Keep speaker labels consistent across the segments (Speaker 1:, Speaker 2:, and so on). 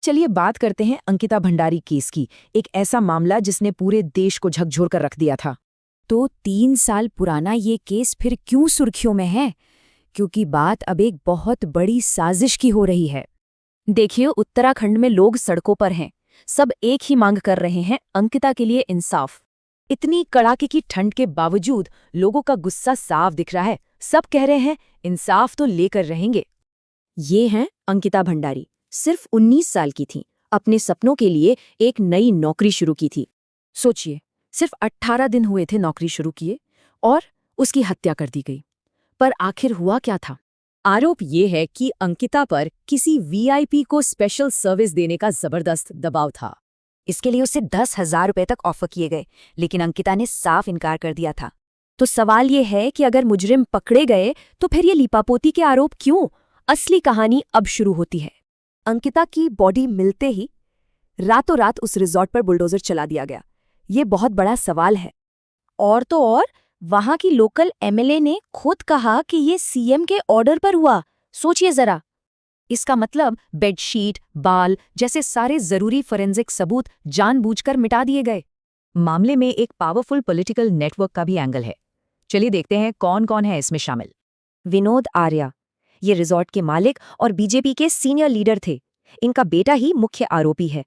Speaker 1: चलिए बात करते हैं अंकिता भंडारी केस की। एक ऐसा मामला जिसने पूरे देश को झकझोर कर रख दिया था।
Speaker 2: तो 3 साल पुराना ये केस फिर क्यों सुर्खियों में है? क्योंकि बात अब एक बहुत बड़ी साजिश की हो रही है।
Speaker 3: देखिए, उत्तराखंड में लोग सड़कों पर हैं। सब एक ही मांग कर रहे हैं, अंकिता के लिए इंसाफ।
Speaker 1: इतनी कड़ाके की ठंड के बावजूद लोगों का गुस्सा साफ दिख रहा है। सब कह रहे हैं इंसाफ तो लेकर रहेंगे।
Speaker 2: ये हैं अंकिता भंडारी। सिर्फ 19 साल की थी। अपने सपनों के लिए एक नई नौकरी शुरू की थी।
Speaker 1: सोचिए, सिर्फ 18 दिन हुए थे नौकरी शुरू किए और उसकी हत्या कर दी गई। पर आखिर हुआ क्या था?
Speaker 3: आरोप ये है कि अंकिता पर किसी वीआईपी को स्पेशल सर्विस देने का जबरदस्त दबाव था।
Speaker 2: इसके लिए उसे 10,000 रुपए तक ऑफर किए गए, लेकिन अंकिता ने साफ इनकार कर दिया था। तो सवाल ये है कि अगर मुजरिम पकड़े गए तो फिर ये लीपापोती के आरोप क्यों? असली कहानी अब शुरू होती है। अंकिता की बॉडी मिलते ही रातों रात उस रिजॉर्ट पर बुलडोजर चला दिया गया। ये बहुत बड़ा सवाल है।
Speaker 3: और तो और, वहां की लोकल एमएलए ने खुद कहा कि ये सीएम के ऑर्डर पर हुआ। सोचिए जरा। इसका मतलब बेडशीट, बाल जैसे सारे जरूरी फोरेंसिक सबूत जानबूझकर मिटा दिए गए। मामले में एक पावरफुल पॉलिटिकल नेटवर्क का भी एंगल है। चलिए देखते हैं कौन कौन है इसमें शामिल।
Speaker 2: विनोद आर्या, ये रिजॉर्ट के मालिक और बीजेपी के सीनियर लीडर थे। इनका बेटा ही मुख्य आरोपी है।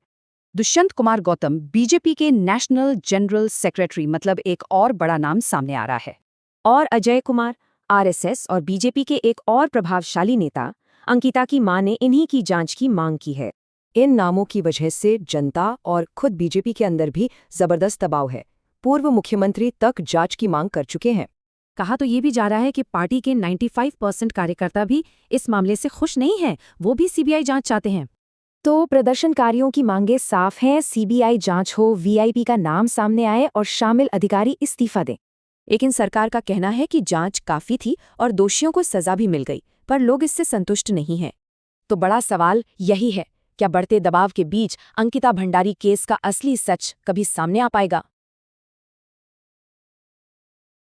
Speaker 3: दुष्यंत कुमार गौतम, बीजेपी के नेशनल जनरल सेक्रेटरी, मतलब एक और बड़ा नाम सामने आ रहा है।
Speaker 2: और अजय कुमार, आरएसएस और बीजेपी के एक और प्रभावशाली नेता। अंकिता की मां ने इन्हीं की जांच की मांग की है।
Speaker 1: इन नामों की वजह से जनता और खुद बीजेपी के अंदर भी जबरदस्त दबाव है। पूर्व मुख्यमंत्री तक जांच की मांग कर चुके हैं।
Speaker 3: कहा तो ये भी जा रहा है कि पार्टी के 95% कार्यकर्ता भी इस मामले से खुश नहीं हैं। वो भी सीबीआई जांच चाहते हैं।
Speaker 2: तो प्रदर्शनकारियों की मांगें साफ हैं। सीबीआई जांच हो, वीआईपी का नाम सामने आए और शामिल अधिकारी इस्तीफा दें।
Speaker 1: लेकिन सरकार का कहना है कि जांच काफी थी और दोषियों को सजा भी मिल गई, पर लोग इससे संतुष्ट नहीं हैं। तो बड़ा सवाल यही है, क्या बढ़ते दबाव के बीच अंकिता भंडारी केस का असली सच कभी सामने आ पाएगा?